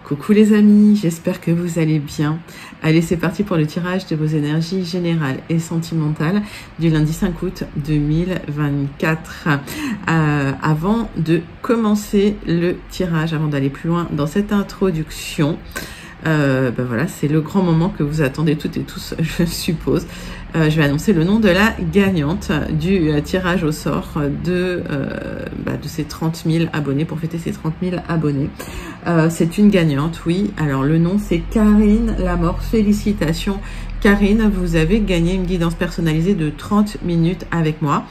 Coucou les amis, j'espère que vous allez bien. Allez, c'est parti pour le tirage de vos énergies générales et sentimentales du lundi 5 août 2024. Avant de commencer le tirage, avant d'aller plus loin dans cette introduction, voilà, c'est le grand moment que vous attendez toutes et tous, je suppose. Je vais annoncer le nom de la gagnante du tirage au sort de ces 30 000 abonnés, pour fêter ces 30 000 abonnés. C'est une gagnante, oui. Alors, le nom, c'est Karine Lamort. Félicitations, Karine. Vous avez gagné une guidance personnalisée de 30 minutes avec moi.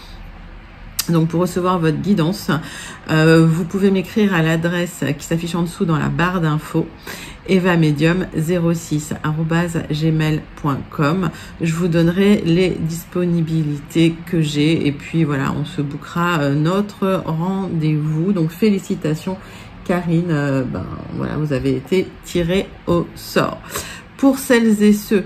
Donc, pour recevoir votre guidance, vous pouvez m'écrire à l'adresse qui s'affiche en dessous dans la barre d'infos, evamedium06@gmail.com. Je vous donnerai les disponibilités que j'ai et puis voilà, on se bookera notre rendez-vous. Donc, félicitations, Karine. Voilà, vous avez été tirée au sort. Pour celles et ceux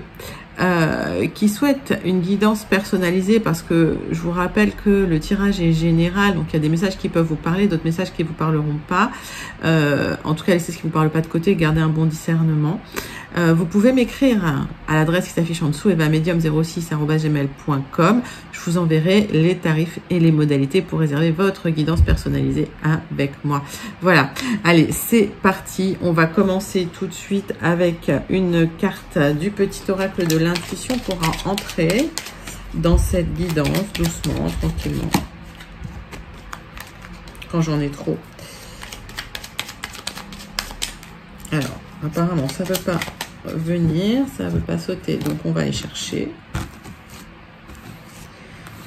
qui souhaitent une guidance personnalisée, parce que je vous rappelle que le tirage est général, donc il y a des messages qui peuvent vous parler, d'autres messages qui vous parleront pas. En tout cas, laissez ce qui vous parle pas de côté, gardez un bon discernement. Vous pouvez m'écrire à l'adresse qui s'affiche en dessous, evamedium06@gmail.com. Je vous enverrai les tarifs et les modalités pour réserver votre guidance personnalisée avec moi. Voilà, allez, c'est parti. On va commencer tout de suite avec une carte du petit oracle de l'intuition pour entrer dans cette guidance doucement, tranquillement. Quand j'en ai trop. Alors, apparemment, ça ne veut pas venir, ça ne veut pas sauter, donc on va aller chercher.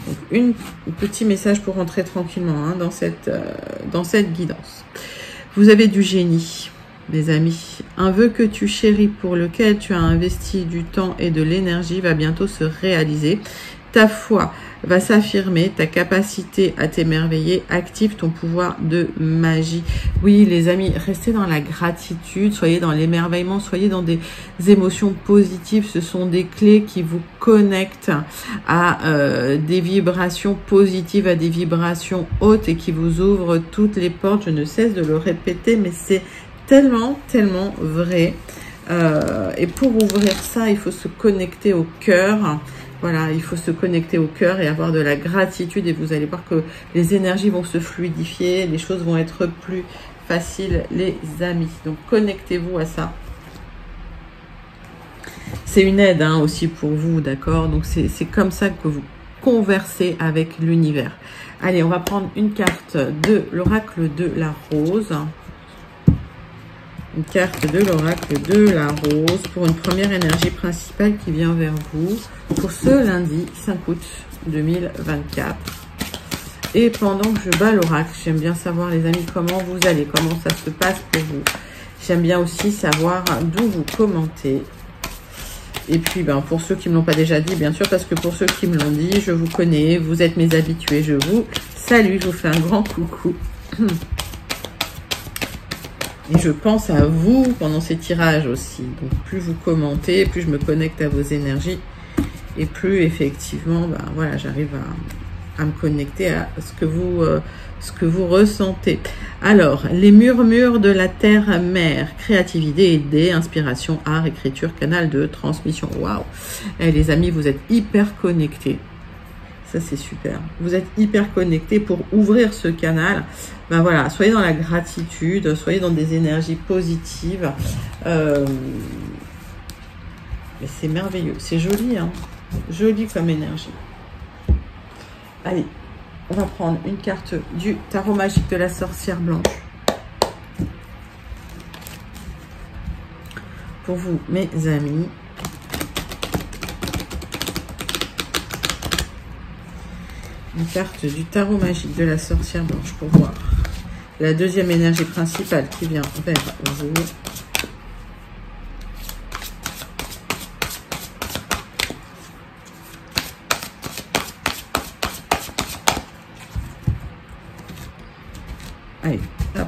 Donc, un petit message pour rentrer tranquillement dans cette guidance. Vous avez du génie, mes amis. Un vœu que tu chéris, pour lequel tu as investi du temps et de l'énergie, va bientôt se réaliser. Ta foi va s'affirmer, ta capacité à t'émerveiller active ton pouvoir de magie. Oui, les amis, restez dans la gratitude, soyez dans l'émerveillement, soyez dans des émotions positives. Ce sont des clés qui vous connectent à des vibrations positives, à des vibrations hautes et qui vous ouvrent toutes les portes. Je ne cesse de le répéter, mais c'est tellement, tellement vrai. Et pour ouvrir ça, il faut se connecter au cœur. Voilà, il faut se connecter au cœur et avoir de la gratitude, et vous allez voir que les énergies vont se fluidifier, les choses vont être plus faciles, les amis. Donc, connectez-vous à ça. C'est une aide aussi pour vous, d'accord? Donc, c'est comme ça que vous conversez avec l'univers. Allez, on va prendre une carte de l'oracle de la rose. Une carte de l'oracle de la rose pour une première énergie principale qui vient vers vous pour ce lundi 5 août 2024. Et pendant que je bats l'oracle, j'aime bien savoir, les amis, comment vous allez, comment ça se passe pour vous. J'aime bien aussi savoir d'où vous commentez. Et puis, pour ceux qui ne me l'ont pas déjà dit, bien sûr, parce que pour ceux qui me l'ont dit, je vous connais, vous êtes mes habitués, je vous salue, je vous fais un grand coucou. Et je pense à vous pendant ces tirages aussi. Donc, plus vous commentez, plus je me connecte à vos énergies. Et plus, effectivement, voilà, j'arrive à me connecter à ce que vous ressentez. Alors, les murmures de la terre-mère. Créativité, idées, inspiration, art, écriture, canal de transmission. Waouh! Les amis, vous êtes hyper connectés. Ça, c'est super. Vous êtes hyper connectés pour ouvrir ce canal. Voilà, soyez dans la gratitude, soyez dans des énergies positives. Mais c'est merveilleux. C'est joli, hein. Joli comme énergie. Allez, on va prendre une carte du tarot magique de la sorcière blanche. Pour vous, mes amis. Une carte du tarot magique de la sorcière blanche pour voir la deuxième énergie principale qui vient vers vous. Allez, hop.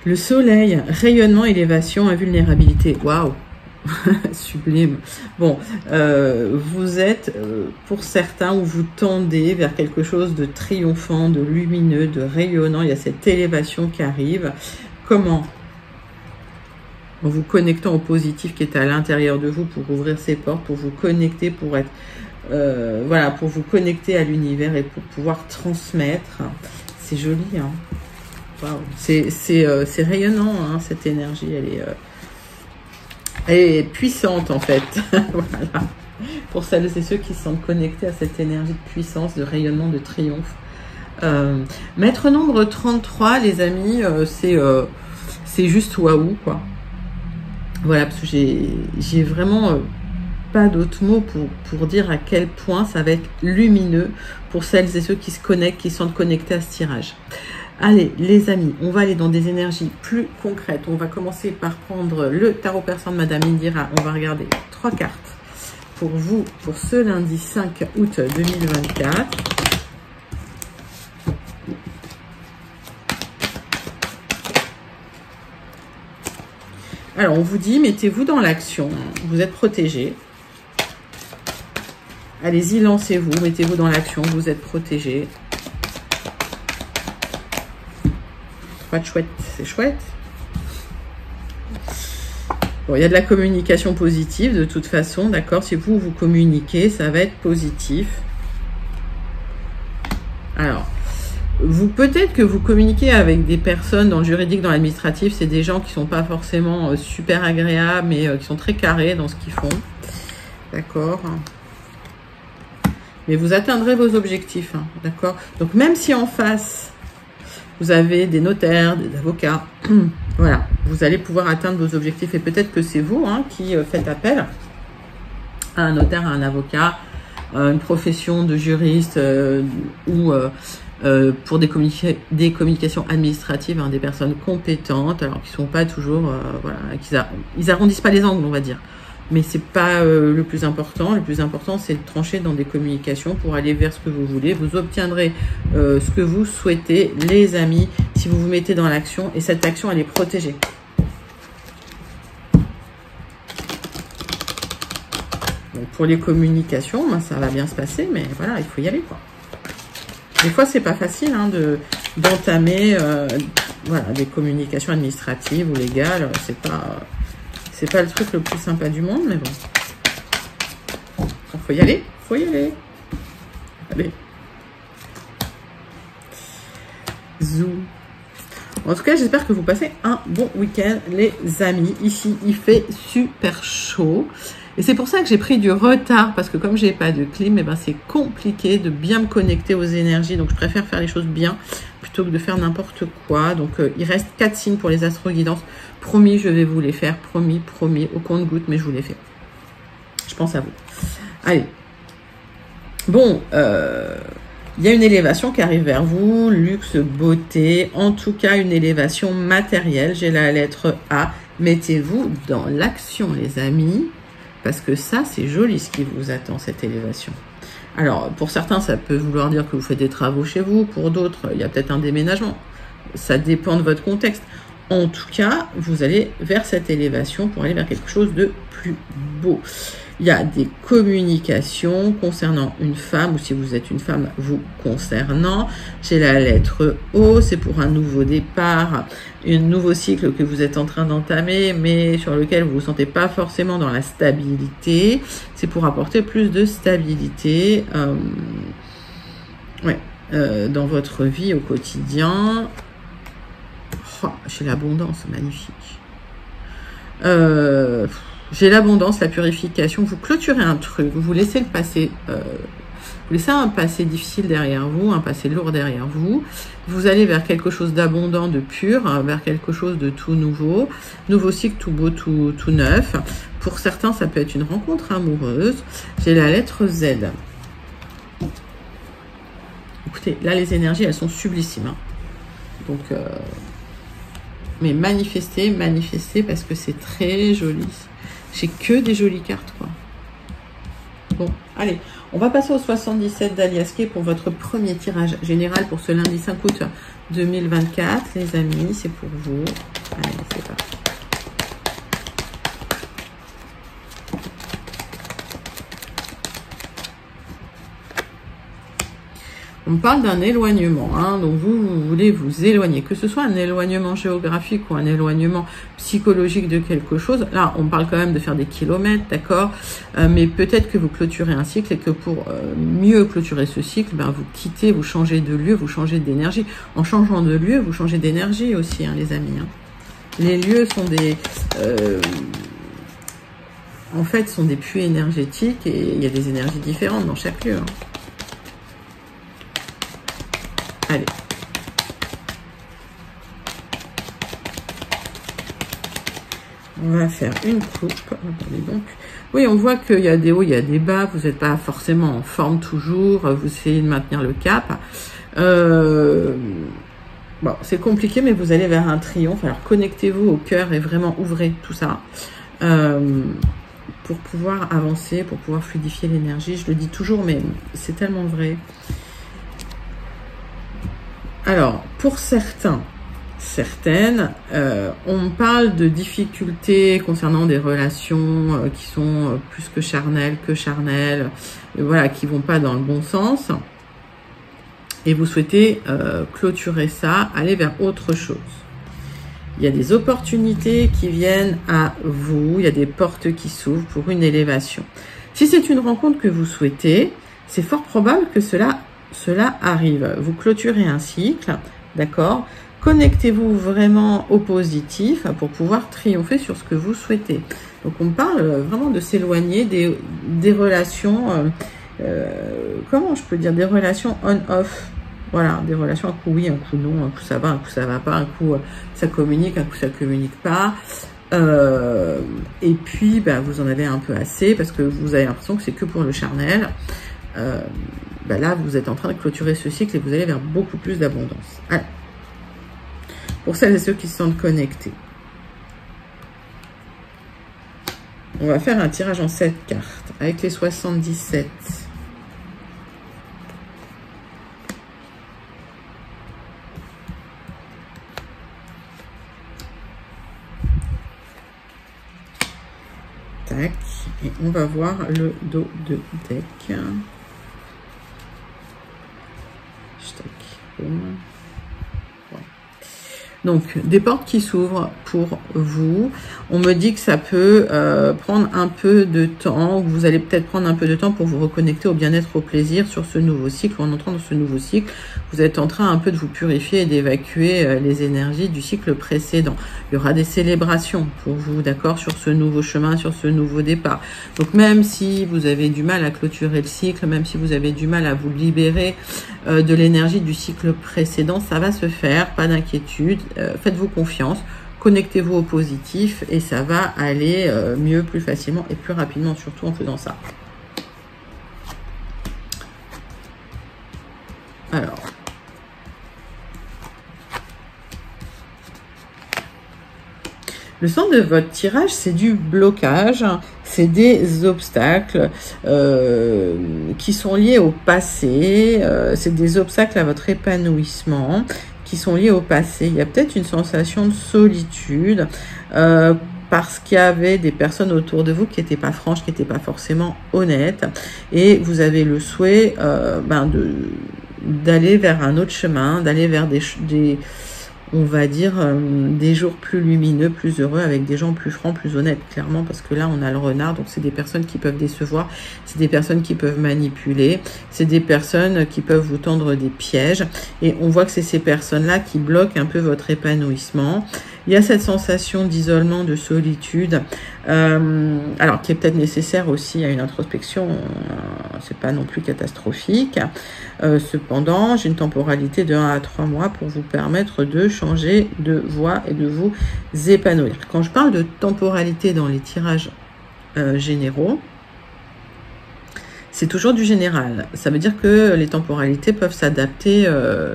Le soleil, rayonnement, élévation, invulnérabilité. Waouh! Sublime. Bon, vous êtes, pour certains, où vous tendez vers quelque chose de triomphant, de lumineux, de rayonnant. Il y a cette élévation qui arrive. Comment? En vous connectant au positif qui est à l'intérieur de vous pour ouvrir ces portes, pour vous connecter, pour être... voilà, pour vous connecter à l'univers et pour pouvoir transmettre. C'est joli, hein. Wow. C'est rayonnant, hein, cette énergie. Elle est puissante, en fait. Voilà. Pour celles et ceux qui se sentent connectés à cette énergie de puissance, de rayonnement, de triomphe. Maître nombre 33, les amis, c'est juste waouh, quoi. Voilà, parce que j'ai vraiment pas d'autres mots pour dire à quel point ça va être lumineux pour celles et ceux qui se connectent, qui sont connectés à ce tirage. Allez, les amis, on va aller dans des énergies plus concrètes. On va commencer par prendre le tarot persan de Madame Indira. On va regarder 3 cartes pour vous, pour ce lundi 5 août 2024. Alors, on vous dit, mettez-vous dans l'action. Vous êtes protégés. Allez-y, lancez-vous. Mettez-vous dans l'action. Vous êtes protégés. Chouette, c'est chouette. Bon, il y a de la communication positive de toute façon, d'accord. Si vous communiquez, ça va être positif. Alors, peut-être que vous communiquez avec des personnes dans le juridique, dans l'administratif, c'est des gens qui sont pas forcément super agréables, mais qui sont très carrés dans ce qu'ils font, d'accord. Mais vous atteindrez vos objectifs, hein, d'accord. Donc même si en face vous avez des notaires, des avocats, voilà, vous allez pouvoir atteindre vos objectifs. Et peut-être que c'est vous, hein, qui faites appel à un notaire, à un avocat, une profession de juriste ou pour des communications administratives, hein, des personnes compétentes, alors qu'ils ne sont pas toujours, voilà, ils arrondissent pas les angles, on va dire. Mais c'est pas le plus important. Le plus important, c'est de trancher dans des communications pour aller vers ce que vous voulez. Vous obtiendrez ce que vous souhaitez, les amis, si vous vous mettez dans l'action. Et cette action, elle est protégée. Donc, pour les communications, ben, ça va bien se passer, mais voilà, il faut y aller, quoi. Des fois, c'est pas facile, hein, d'entamer voilà, des communications administratives ou légales. C'est pas le truc le plus sympa du monde, mais bon. Faut y aller, faut y aller. Allez. Zou. En tout cas, j'espère que vous passez un bon week-end, les amis. Ici, il fait super chaud. Et c'est pour ça que j'ai pris du retard, parce que comme j'ai pas de clim, eh ben c'est compliqué de bien me connecter aux énergies. Donc, je préfère faire les choses bien plutôt que de faire n'importe quoi. Donc, il reste 4 signes pour les astro-guidances. Promis, je vais vous les faire. Promis, promis, au compte-gouttes, mais je vous les fais. Je pense à vous. Allez. Bon, il y a une élévation qui arrive vers vous. Luxe, beauté. En tout cas, une élévation matérielle. J'ai la lettre A. Mettez-vous dans l'action, les amis. Parce que ça, c'est joli ce qui vous attend, cette élévation. Alors, pour certains, ça peut vouloir dire que vous faites des travaux chez vous. Pour d'autres, il y a peut-être un déménagement. Ça dépend de votre contexte. En tout cas, vous allez vers cette élévation pour aller vers quelque chose de plus beau. Il y a des communications concernant une femme, ou si vous êtes une femme, vous concernant. J'ai la lettre O, c'est pour un nouveau départ, un nouveau cycle que vous êtes en train d'entamer, mais sur lequel vous ne vous sentez pas forcément dans la stabilité. C'est pour apporter plus de stabilité dans votre vie au quotidien. Oh, j'ai l'abondance, magnifique. J'ai l'abondance, la purification. Vous clôturez un truc, vous laissez le passé, vous laissez un passé difficile derrière vous, un passé lourd derrière vous. Vous allez vers quelque chose d'abondant, de pur, vers quelque chose de tout nouveau. Nouveau cycle, tout beau, tout neuf. Pour certains, ça peut être une rencontre amoureuse. J'ai la lettre Z. Écoutez, là, les énergies, elles sont sublissimes, hein. Donc, mais manifestez, parce que c'est très joli. J'ai que des jolies cartes, quoi. Bon, allez, on va passer au 77 d'Aliasqué pour votre premier tirage général pour ce lundi 5 août 2024. Les amis, c'est pour vous. Allez, c'est parti. On me parle d'un éloignement, hein, donc vous voulez vous éloigner, que ce soit un éloignement géographique ou un éloignement psychologique de quelque chose. Là, on parle quand même de faire des kilomètres, d'accord, mais peut-être que vous clôturez un cycle et que pour mieux clôturer ce cycle, ben, vous quittez, vous changez de lieu, vous changez d'énergie. En changeant de lieu, vous changez d'énergie aussi, hein, les amis. Hein. Les lieux sont des... en fait, sont des puits énergétiques et il y a des énergies différentes dans chaque lieu. Hein. Allez. On va faire une coupe. Attendez donc. Oui, on voit qu'il y a des hauts, il y a des bas. Vous n'êtes pas forcément en forme toujours. Vous essayez de maintenir le cap. Bon, c'est compliqué, mais vous allez vers un triomphe. Alors, connectez-vous au cœur et vraiment ouvrez tout ça. Pour pouvoir avancer, pour pouvoir fluidifier l'énergie. Je le dis toujours, mais c'est tellement vrai. Alors, pour certains, certaines, on parle de difficultés concernant des relations qui sont plus que charnelles, voilà, qui vont pas dans le bon sens. Et vous souhaitez clôturer ça, aller vers autre chose. Il y a des opportunités qui viennent à vous, il y a des portes qui s'ouvrent pour une élévation. Si c'est une rencontre que vous souhaitez, c'est fort probable que cela arrive. Vous clôturez un cycle, d'accord? Connectez-vous vraiment au positif pour pouvoir triompher sur ce que vous souhaitez. Donc, on parle vraiment de s'éloigner des relations, comment je peux dire, des relations on-off. Voilà, des relations, un coup oui, un coup non, un coup ça va pas, un coup ça communique, un coup ça communique pas. Et puis, bah, vous en avez un peu assez parce que vous avez l'impression que c'est que pour le charnel. Ben là, vous êtes en train de clôturer ce cycle et vous allez vers beaucoup plus d'abondance. Alors, pour celles et ceux qui se sentent connectés, on va faire un tirage en 7 cartes avec les 77. Tac, et on va voir le dos de deck. Donc, des portes qui s'ouvrent pour vous. On me dit que ça peut prendre un peu de temps. Vous allez peut-être prendre un peu de temps pour vous reconnecter au bien-être, au plaisir sur ce nouveau cycle. En entrant dans ce nouveau cycle, vous êtes en train un peu de vous purifier et d'évacuer les énergies du cycle précédent. Il y aura des célébrations pour vous, d'accord, sur ce nouveau chemin, sur ce nouveau départ. Donc, même si vous avez du mal à clôturer le cycle, même si vous avez du mal à vous libérer de l'énergie du cycle précédent, ça va se faire, pas d'inquiétude. Faites-vous confiance, connectez-vous au positif et ça va aller mieux, plus facilement et plus rapidement, surtout en faisant ça. Alors, le sens de votre tirage, c'est du blocage, c'est des obstacles qui sont liés au passé, c'est des obstacles à votre épanouissement, qui sont liés au passé. Il y a peut-être une sensation de solitude parce qu'il y avait des personnes autour de vous qui n'étaient pas franches, qui n'étaient pas forcément honnêtes, et vous avez le souhait d'aller vers un autre chemin, d'aller vers on va dire, des jours plus lumineux, plus heureux, avec des gens plus francs, plus honnêtes, clairement, parce que là, on a le renard, donc c'est des personnes qui peuvent décevoir, c'est des personnes qui peuvent manipuler, c'est des personnes qui peuvent vous tendre des pièges, et on voit que c'est ces personnes-là qui bloquent un peu votre épanouissement. Il y a cette sensation d'isolement, de solitude, alors qui est peut-être nécessaire aussi à une introspection, c'est pas non plus catastrophique. Cependant, j'ai une temporalité de 1 à 3 mois pour vous permettre de changer de voie et de vous épanouir. Quand je parle de temporalité dans les tirages généraux, c'est toujours du général. Ça veut dire que les temporalités peuvent s'adapter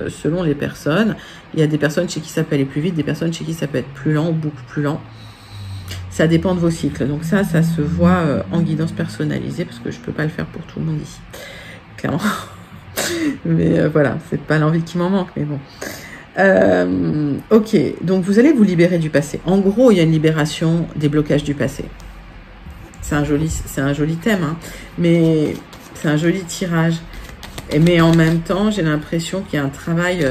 selon les personnes. Il y a des personnes chez qui ça peut aller plus vite, des personnes chez qui ça peut être plus lent ou beaucoup plus lent. Ça dépend de vos cycles. Donc ça se voit en guidance personnalisée parce que je ne peux pas le faire pour tout le monde ici. Clairement. Mais voilà, c'est pas l'envie qui m'en manque, mais bon. Ok, donc vous allez vous libérer du passé. En gros, il y a une libération des blocages du passé. C'est un joli thème, hein, mais c'est un joli tirage. Mais en même temps, j'ai l'impression qu'il y a un travail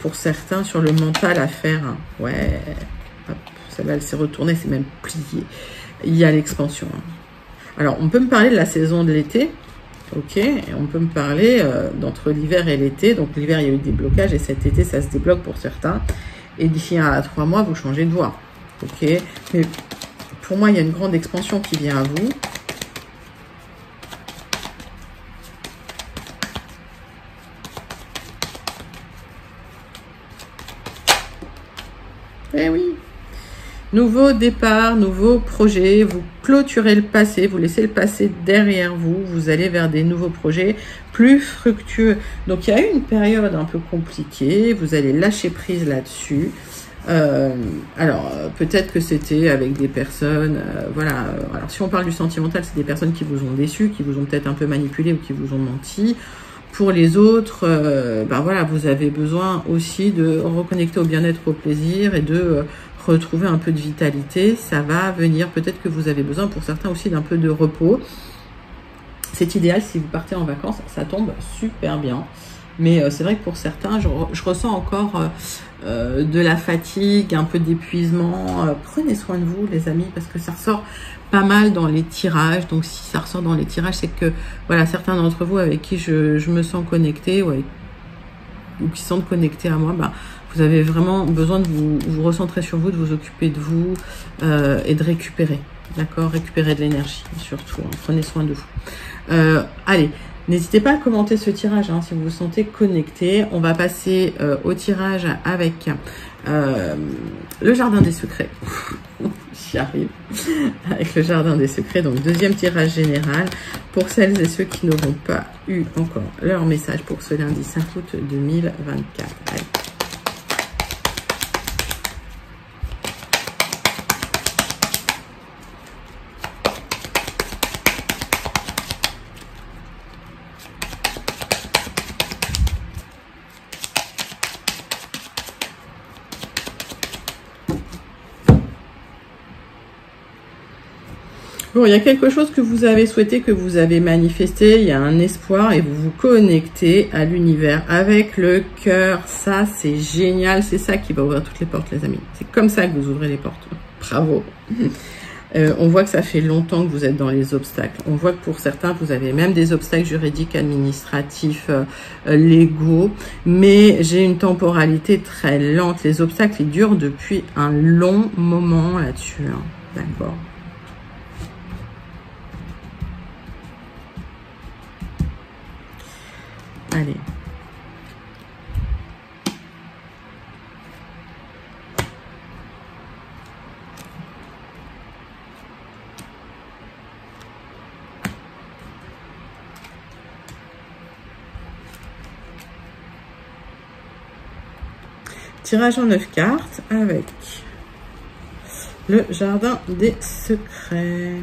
pour certains sur le mental à faire. Ouais, hop, celle-là, elle s'est retournée, c'est même plié. Il y a l'expansion. Alors, on peut me parler de la saison de l'été, ok, et on peut me parler d'entre l'hiver et l'été. Donc, l'hiver, il y a eu des blocages, et cet été, ça se débloque pour certains. Et d'ici à 3 mois, vous changez de voie, ok. Mais pour moi, il y a une grande expansion qui vient à vous. Eh oui, nouveau départ, nouveau projet, vous clôturez le passé, vous laissez le passé derrière vous, vous allez vers des nouveaux projets plus fructueux. Donc il y a eu une période un peu compliquée, vous allez lâcher prise là-dessus. Alors peut-être que c'était avec des personnes, voilà, alors si on parle du sentimental, c'est des personnes qui vous ont déçu, qui vous ont peut-être un peu manipulé ou qui vous ont menti. Pour les autres, ben voilà, vous avez besoin aussi de reconnecter au bien-être, au plaisir et de retrouver un peu de vitalité. Ça va venir, peut-être que vous avez besoin pour certains aussi d'un peu de repos. C'est idéal si vous partez en vacances, ça tombe super bien. Mais c'est vrai que pour certains, je ressens encore de la fatigue, un peu d'épuisement. Prenez soin de vous, les amis, parce que ça ressort pas mal dans les tirages. Donc, si ça ressort dans les tirages, c'est que, voilà, certains d'entre vous avec qui je me sens connectée ou qui sont connectés à moi, bah, vous avez vraiment besoin de vous recentrer sur vous, de vous occuper de vous et de récupérer. D'accord? Récupérer de l'énergie, surtout. Hein. Prenez soin de vous. Allez. N'hésitez pas à commenter ce tirage hein, si vous vous sentez connecté. On va passer au tirage avec le jardin des secrets. J'y arrive. Avec le jardin des secrets. Donc, deuxième tirage général pour celles et ceux qui n'auront pas eu encore leur message pour ce lundi 5 août 2024. Allez. Bon, il y a quelque chose que vous avez souhaité, que vous avez manifesté, il y a un espoir et vous vous connectez à l'univers avec le cœur. Ça, c'est génial, c'est ça qui va ouvrir toutes les portes, les amis. C'est comme ça que vous ouvrez les portes. Bravo. On voit que ça fait longtemps que vous êtes dans les obstacles. On voit que pour certains, vous avez même des obstacles juridiques, administratifs, légaux. Mais j'ai une temporalité très lente. Les obstacles, ils durent depuis un long moment là-dessus. Hein. D'accord. Allez. Tirage en 9 cartes avec le jardin des secrets.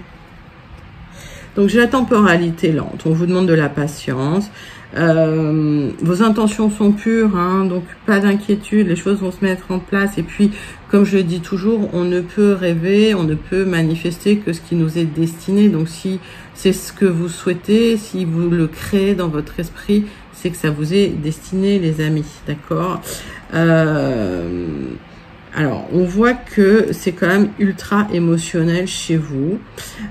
Donc j'ai la temporalité lente, on vous demande de la patience. Vos intentions sont pures, hein, donc pas d'inquiétude, les choses vont se mettre en place. Et puis, comme je le dis toujours, on ne peut rêver, on ne peut manifester que ce qui nous est destiné. Donc si c'est ce que vous souhaitez, si vous le créez dans votre esprit, c'est que ça vous est destiné, les amis, d'accord? Alors, on voit que c'est quand même ultra émotionnel chez vous.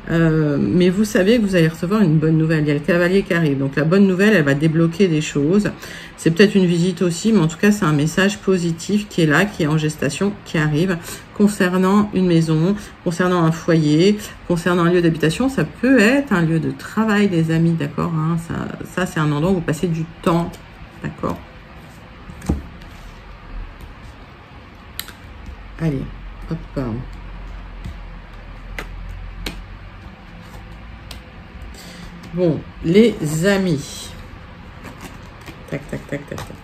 Mais vous savez que vous allez recevoir une bonne nouvelle. Il y a le cavalier qui arrive. Donc, la bonne nouvelle, elle va débloquer des choses. C'est peut-être une visite aussi, mais en tout cas, c'est un message positif qui est là, qui est en gestation, qui arrive concernant une maison, concernant un foyer, concernant un lieu d'habitation. Ça peut être un lieu de travail, les amis, d'accord, hein, ça c'est un endroit où vous passez du temps, d'accord. Allez, hop. Bon, les amis. Tac, tac, tac, tac, tac, tac.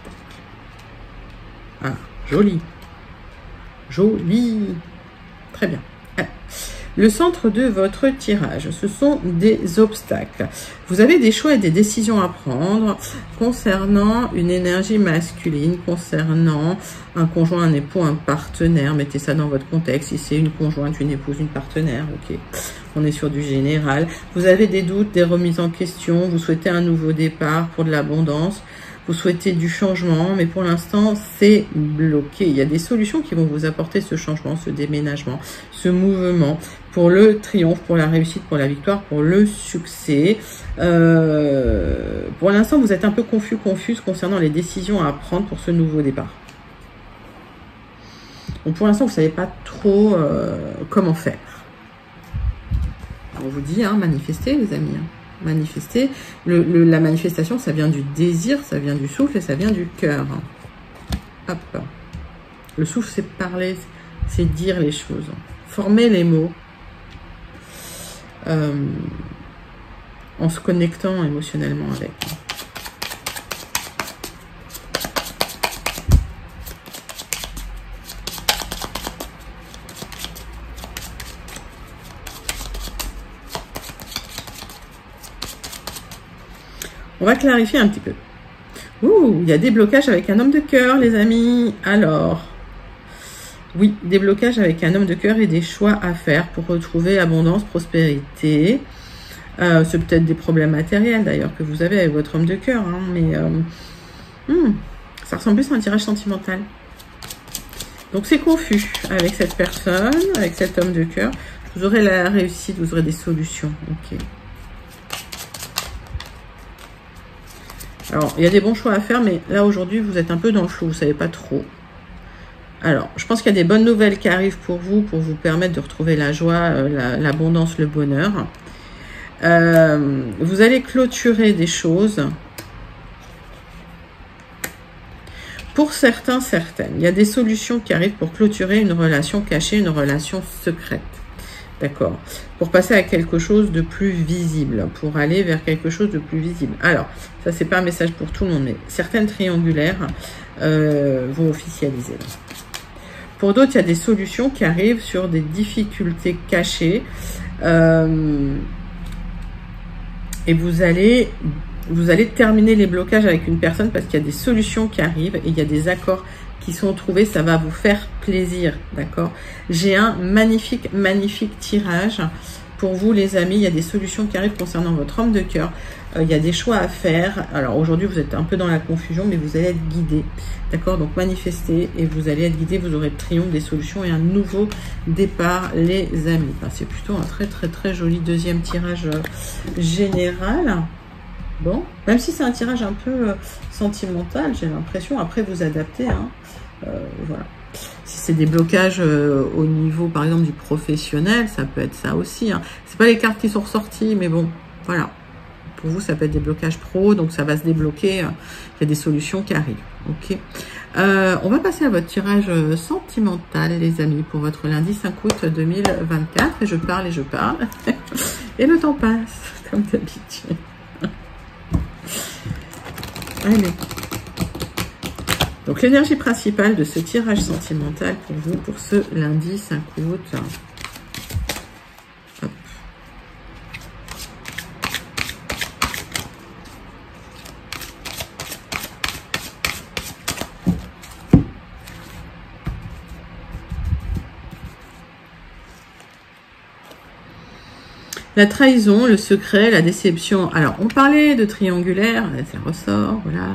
Ah, joli. Joli. Très bien. Alors, Le centre de votre tirage, ce sont des obstacles. Vous avez des choix et des décisions à prendre concernant une énergie masculine, concernant un conjoint, un époux, un partenaire. Mettez ça dans votre contexte. Si c'est une conjointe, une épouse, une partenaire, ok. On est sur du général. Vous avez des doutes, des remises en question. Vous souhaitez un nouveau départ pour de l'abondance. Vous souhaitez du changement, mais pour l'instant, c'est bloqué. Il y a des solutions qui vont vous apporter ce changement, ce déménagement, ce mouvement pour le triomphe, pour la réussite, pour la victoire, pour le succès. Pour l'instant, vous êtes un peu confuse concernant les décisions à prendre pour ce nouveau départ. Donc pour l'instant, vous ne savez pas trop comment faire. On vous dit, hein, manifestez, les amis. Hein. Manifester. La manifestation, ça vient du désir, ça vient du souffle et ça vient du cœur. Hop. Le souffle, c'est parler, c'est dire les choses. Former les mots. En se connectant émotionnellement avec. On va clarifier un petit peu. Ouh, il y a des blocages avec un homme de cœur, les amis. Alors, oui, des blocages avec un homme de cœur et des choix à faire pour retrouver abondance, prospérité. C'est peut-être des problèmes matériels, d'ailleurs, que vous avez avec votre homme de cœur. Hein, mais ça ressemble plus à un tirage sentimental. Donc, c'est confus avec cette personne, avec cet homme de cœur. Vous aurez la réussite, vous aurez des solutions. Ok. Alors, il y a des bons choix à faire, mais là, aujourd'hui, vous êtes un peu dans le flou, vous ne savez pas trop. Alors, je pense qu'il y a des bonnes nouvelles qui arrivent pour vous permettre de retrouver la joie, l'abondance, le bonheur. Vous allez clôturer des choses. Pour certains, certaines, il y a des solutions qui arrivent pour clôturer une relation cachée, une relation secrète. D'accord. Pour passer à quelque chose de plus visible, pour aller vers quelque chose de plus visible. Alors, ça, c'est pas un message pour tout le monde, mais certaines triangulaires vont officialiser. Pour d'autres, il y a des solutions qui arrivent sur des difficultés cachées. Et vous allez terminer les blocages avec une personne parce qu'il y a des solutions qui arrivent et il y a des accords qui sont trouvés, ça va vous faire plaisir, d'accord? J'ai un magnifique, magnifique tirage pour vous, les amis. Il y a des solutions qui arrivent concernant votre homme de cœur. Il y a des choix à faire. Alors, aujourd'hui, vous êtes un peu dans la confusion, mais vous allez être guidé, d'accord? Donc, manifestez et vous allez être guidé. Vous aurez le triomphe des solutions et un nouveau départ, les amis. Enfin, c'est plutôt un très, très, très joli deuxième tirage général. Bon, même si c'est un tirage un peu sentimental, j'ai l'impression. Après, vous adaptez, hein. Voilà. Si c'est des blocages au niveau, par exemple, du professionnel, ça peut être ça aussi. Hein. C'est pas les cartes qui sont ressorties, mais bon, voilà. Pour vous, ça peut être des blocages pro, donc ça va se débloquer. Il y a des solutions qui arrivent. Ok. On va passer à votre tirage sentimental, les amis, pour votre lundi 5 août 2024. Et je parle et je parle. Et le temps passe, comme d'habitude. Allez. Donc, l'énergie principale de ce tirage sentimental pour vous, pour ce lundi 5 août. Hop. La trahison, le secret, la déception. Alors, on parlait de triangulaire, ça ressort, voilà.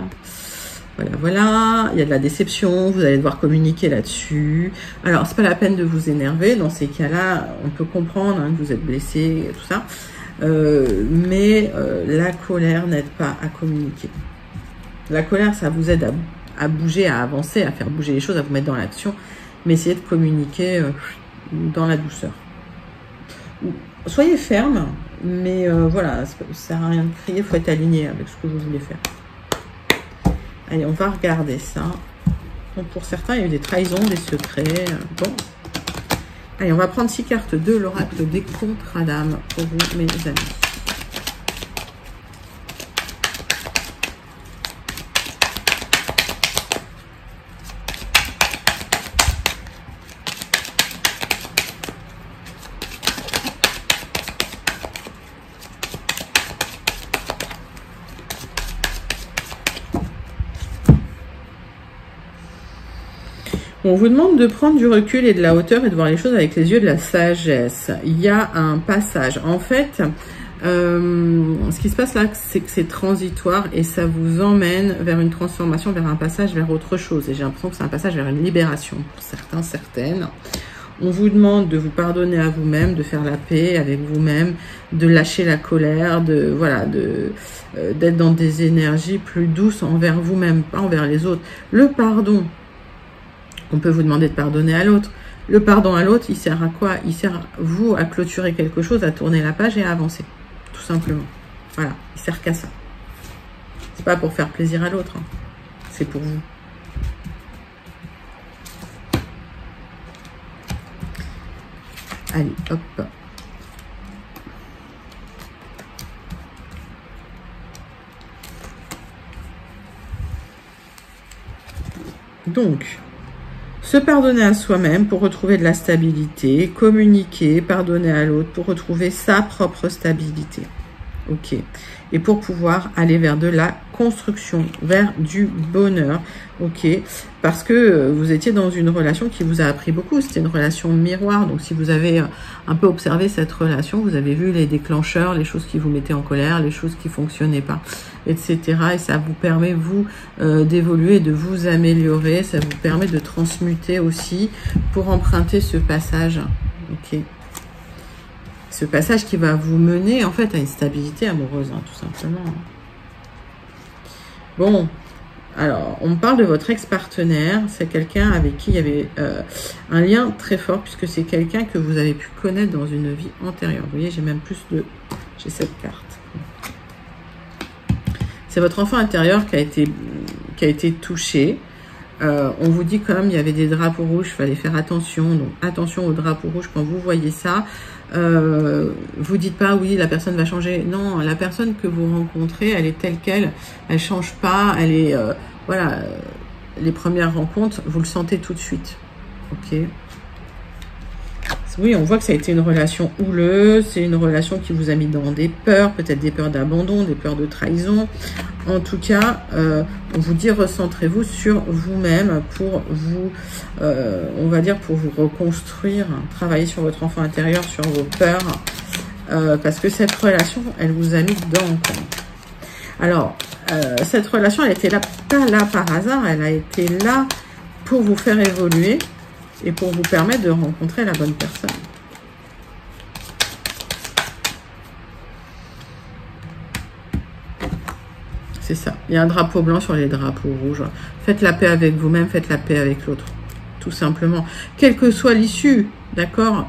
Voilà, voilà, il y a de la déception, vous allez devoir communiquer là-dessus. Alors, c'est pas la peine de vous énerver, dans ces cas-là, on peut comprendre hein, que vous êtes blessé, tout ça. Mais la colère n'aide pas à communiquer. La colère, ça vous aide à bouger, à avancer, à faire bouger les choses, à vous mettre dans l'action. Mais essayez de communiquer dans la douceur. Soyez ferme, mais voilà, ça ne sert à rien de crier, il faut être aligné avec ce que vous voulez faire. Allez, on va regarder ça. Donc, pour certains, il y a eu des trahisons, des secrets. Bon. Allez, on va prendre 6 cartes de l'oracle des contradames pour vous, mes amis. On vous demande de prendre du recul et de la hauteur et de voir les choses avec les yeux de la sagesse. Il y a un passage. En fait, ce qui se passe là, c'est que c'est transitoire et ça vous emmène vers une transformation, vers un passage, vers autre chose. Et j'ai l'impression que c'est un passage vers une libération pour certains, certaines. On vous demande de vous pardonner à vous-même, de faire la paix avec vous-même, de lâcher la colère, d'être dans des énergies plus douces envers vous-même, pas envers les autres. Le pardon, on peut vous demander de pardonner à l'autre. Le pardon à l'autre, il sert à quoi? Il sert, vous, à clôturer quelque chose, à tourner la page et à avancer. Tout simplement. Voilà, il sert qu'à ça. C'est pas pour faire plaisir à l'autre, hein. C'est pour vous. Allez, hop. Donc, se pardonner à soi-même pour retrouver de la stabilité, communiquer, pardonner à l'autre pour retrouver sa propre stabilité. Ok. Et pour pouvoir aller vers de la construction, vers du bonheur. Ok. Parce que vous étiez dans une relation qui vous a appris beaucoup. C'était une relation miroir. Donc si vous avez un peu observé cette relation, vous avez vu les déclencheurs, les choses qui vous mettaient en colère, les choses qui fonctionnaient pas, etc. Et ça vous permet, vous, d'évoluer, de vous améliorer. Ça vous permet de transmuter aussi pour emprunter ce passage. Ok. Ce passage qui va vous mener en fait à une stabilité amoureuse, hein, tout simplement. Bon, alors on me parle de votre ex-partenaire. C'est quelqu'un avec qui il y avait un lien très fort puisque c'est quelqu'un que vous avez pu connaître dans une vie antérieure. Vous voyez, j'ai même plus de... J'ai cette carte. C'est votre enfant intérieur qui a été touché. On vous dit quand même il y avait des drapeaux rouges, il fallait faire attention. Donc attention aux drapeaux rouges quand vous voyez ça. Vous dites pas oui la personne va changer. Non, la personne que vous rencontrez, elle est telle qu'elle, elle change pas, elle est voilà, les premières rencontres, vous le sentez tout de suite. Ok. Oui, on voit que ça a été une relation houleuse, c'est une relation qui vous a mis dans des peurs, peut-être des peurs d'abandon, des peurs de trahison. En tout cas, on vous dit recentrez-vous sur vous-même pour vous, on va dire pour vous reconstruire, travailler sur votre enfant intérieur, sur vos peurs, parce que cette relation, elle vous a mis dedans. Alors, cette relation, elle était là, pas là par hasard, elle a été là pour vous faire évoluer et pour vous permettre de rencontrer la bonne personne. C'est ça. Il y a un drapeau blanc sur les drapeaux rouges. Faites la paix avec vous-même, faites la paix avec l'autre. Tout simplement. Quelle que soit l'issue, d'accord,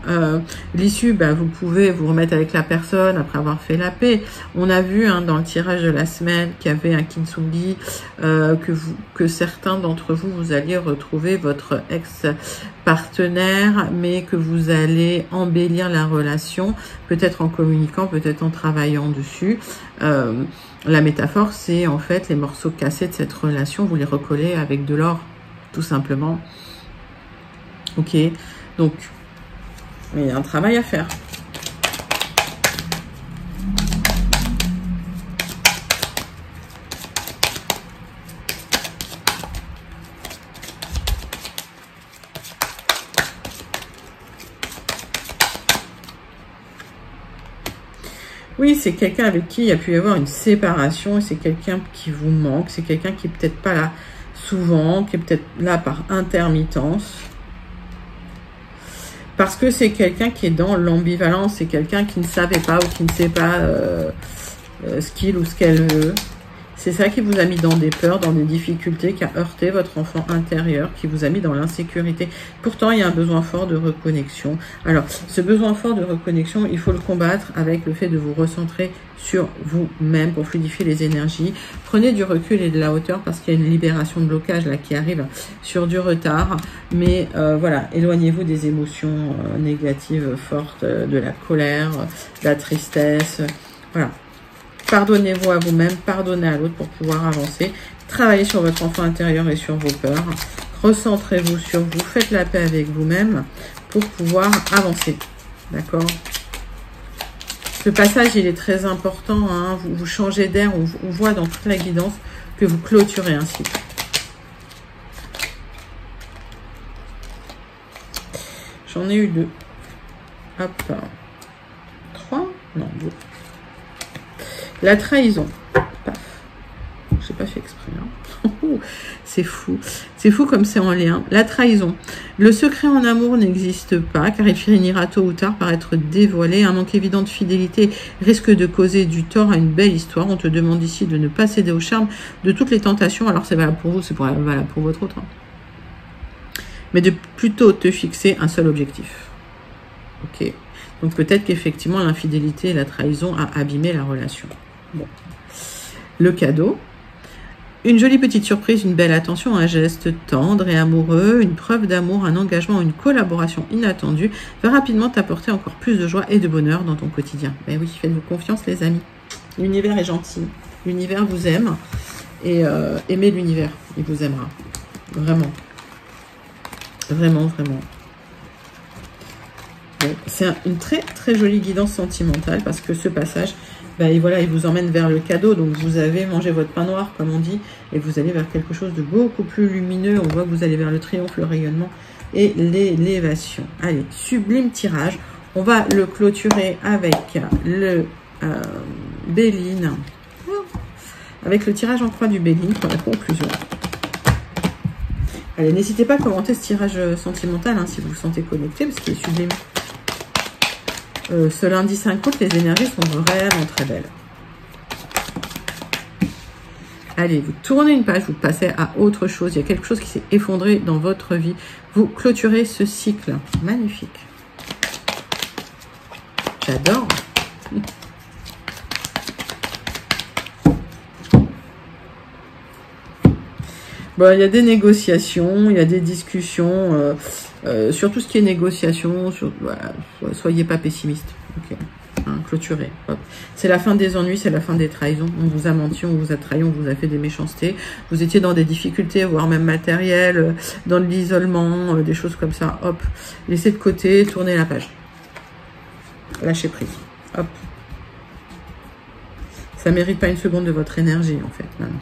l'issue, bah, vous pouvez vous remettre avec la personne après avoir fait la paix. On a vu hein, dans le tirage de la semaine qu'il y avait un kintsugi, que certains d'entre vous, vous alliez retrouver votre ex-partenaire, mais que vous allez embellir la relation, peut-être en communiquant, peut-être en travaillant dessus. La métaphore, c'est en fait les morceaux cassés de cette relation, vous les recollez avec de l'or, tout simplement. Ok, donc, il y a un travail à faire. Oui, c'est quelqu'un avec qui il y a pu y avoir une séparation, c'est quelqu'un qui vous manque, c'est quelqu'un qui est peut-être pas là souvent, qui est peut-être là par intermittence. Parce que c'est quelqu'un qui est dans l'ambivalence, c'est quelqu'un qui ne savait pas ou qui ne sait pas ce qu'il ou ce qu'elle veut. C'est ça qui vous a mis dans des peurs, dans des difficultés, qui a heurté votre enfant intérieur, qui vous a mis dans l'insécurité. Pourtant, il y a un besoin fort de reconnexion. Alors, ce besoin fort de reconnexion, il faut le combattre avec le fait de vous recentrer sur vous-même pour fluidifier les énergies. Prenez du recul et de la hauteur parce qu'il y a une libération de blocage là qui arrive sur du retard. Mais voilà, éloignez-vous des émotions négatives fortes, de la colère, de la tristesse. Voilà. Pardonnez-vous à vous-même, pardonnez à l'autre pour pouvoir avancer. Travaillez sur votre enfant intérieur et sur vos peurs. Recentrez-vous sur vous, faites la paix avec vous-même pour pouvoir avancer. D'accord ? Ce passage, il est très important. Hein. Vous changez d'air, on voit dans toute la guidance que vous clôturez un cycle. J'en ai eu 2. Hop. 3. Non, 2. La trahison. Paf. J'ai pas fait exprès. Hein. C'est fou. C'est fou comme c'est en lien. La trahison. Le secret en amour n'existe pas car il finira tôt ou tard par être dévoilé. Un manque évident de fidélité risque de causer du tort à une belle histoire. On te demande ici de ne pas céder au charme de toutes les tentations. Alors c'est valable pour vous, c'est valable pour votre autre. Hein. Mais de plutôt te fixer un seul objectif. Ok. Donc peut-être qu'effectivement l'infidélité et la trahison a abîmé la relation. Bon. Le cadeau. Une jolie petite surprise, une belle attention, un geste tendre et amoureux, une preuve d'amour, un engagement, une collaboration inattendue va rapidement t'apporter encore plus de joie et de bonheur dans ton quotidien. Ben oui, faites-vous confiance les amis. L'univers est gentil. L'univers vous aime et aimez l'univers. Il vous aimera. Vraiment. Vraiment, vraiment. Bon, c'est une très très jolie guidance sentimentale parce que ce passage, ben, et voilà, il vous emmène vers le cadeau. Donc vous avez mangé votre pain noir comme on dit et vous allez vers quelque chose de beaucoup plus lumineux. On voit que vous allez vers le triomphe, le rayonnement et l'élévation. Allez, sublime tirage. On va le clôturer avec le Béline. Avec le tirage en croix du Béline pour la conclusion. Allez, n'hésitez pas à commenter ce tirage sentimental hein, si vous vous sentez connecté parce qu'il est sublime. Ce lundi 5 août, les énergies sont vraiment très belles. Allez, vous tournez une page, vous passez à autre chose. Il y a quelque chose qui s'est effondré dans votre vie. Vous clôturez ce cycle. Magnifique. J'adore. Bon, il y a des négociations, il y a des discussions, sur tout ce qui est négociation, voilà, soyez pas pessimiste, ok, hein, clôturez. C'est la fin des ennuis, c'est la fin des trahisons, on vous a menti, on vous a trahi, on vous a fait des méchancetés, vous étiez dans des difficultés, voire même matérielles, dans de l'isolement, des choses comme ça, hop, laissez de côté, tournez la page, lâchez prise, hop. Ça mérite pas une seconde de votre énergie, en fait, maintenant.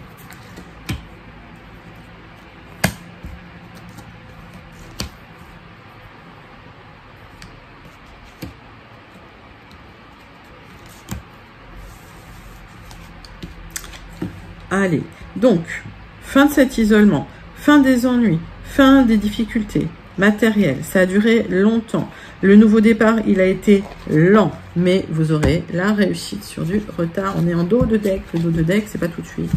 Allez, donc, fin de cet isolement, fin des ennuis, fin des difficultés matérielles. Ça a duré longtemps. Le nouveau départ, il a été lent, mais vous aurez la réussite sur du retard. On est en dos de deck. Le dos de deck, c'est pas tout de suite.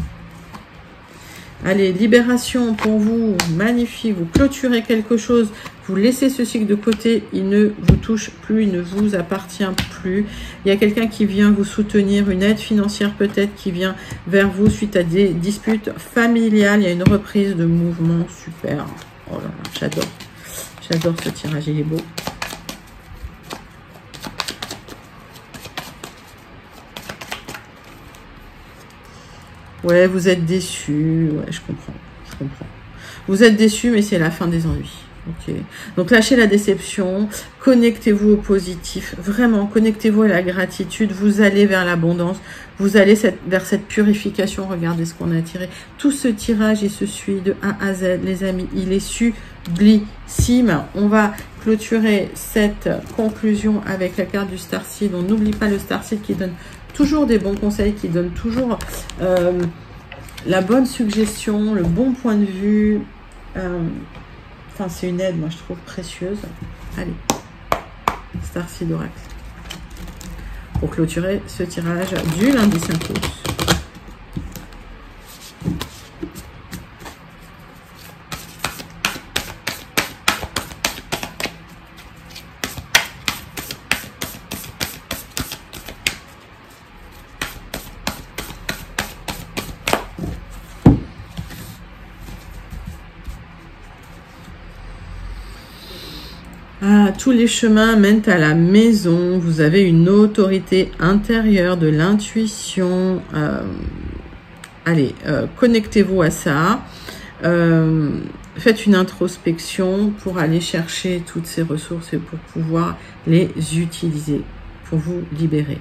Allez, libération pour vous, magnifique. Vous clôturez quelque chose, vous laissez ce cycle de côté, il ne vous touche plus, il ne vous appartient plus. Il y a quelqu'un qui vient vous soutenir, une aide financière peut-être qui vient vers vous suite à des disputes familiales. Il y a une reprise de mouvement, super. Oh là là, j'adore. J'adore ce tirage, il est beau. Ouais, vous êtes déçus. Ouais, je comprends. Je comprends. Vous êtes déçus, mais c'est la fin des ennuis. Ok. Donc, lâchez la déception. Connectez-vous au positif. Vraiment, connectez-vous à la gratitude. Vous allez vers l'abondance. Vous allez vers cette purification. Regardez ce qu'on a tiré. Tout ce tirage, il se suit de A à Z, les amis. Il est sublissime. On va clôturer cette conclusion avec la carte du Starseed. On n'oublie pas le Starseed qui donne toujours des bons conseils, qui donne toujours la bonne suggestion, le bon point de vue. Enfin, c'est une aide, moi, je trouve précieuse. Allez, Starseed Oracle. Pour clôturer ce tirage du lundi 5 août. Ah, tous les chemins mènent à la maison. Vous avez une autorité intérieure, de l'intuition. Allez, connectez-vous à ça. Faites une introspection pour aller chercher toutes ces ressources et pour pouvoir les utiliser, pour vous libérer.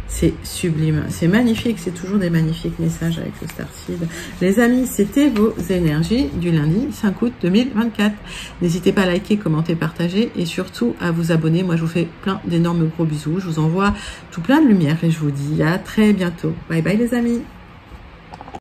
C'est sublime, c'est magnifique, c'est toujours des magnifiques messages avec le Starseed. Les amis, c'était vos énergies du lundi 5 août 2024. N'hésitez pas à liker, commenter, partager et surtout à vous abonner. Moi, je vous fais plein d'énormes gros bisous. Je vous envoie tout plein de lumière et je vous dis à très bientôt. Bye bye les amis.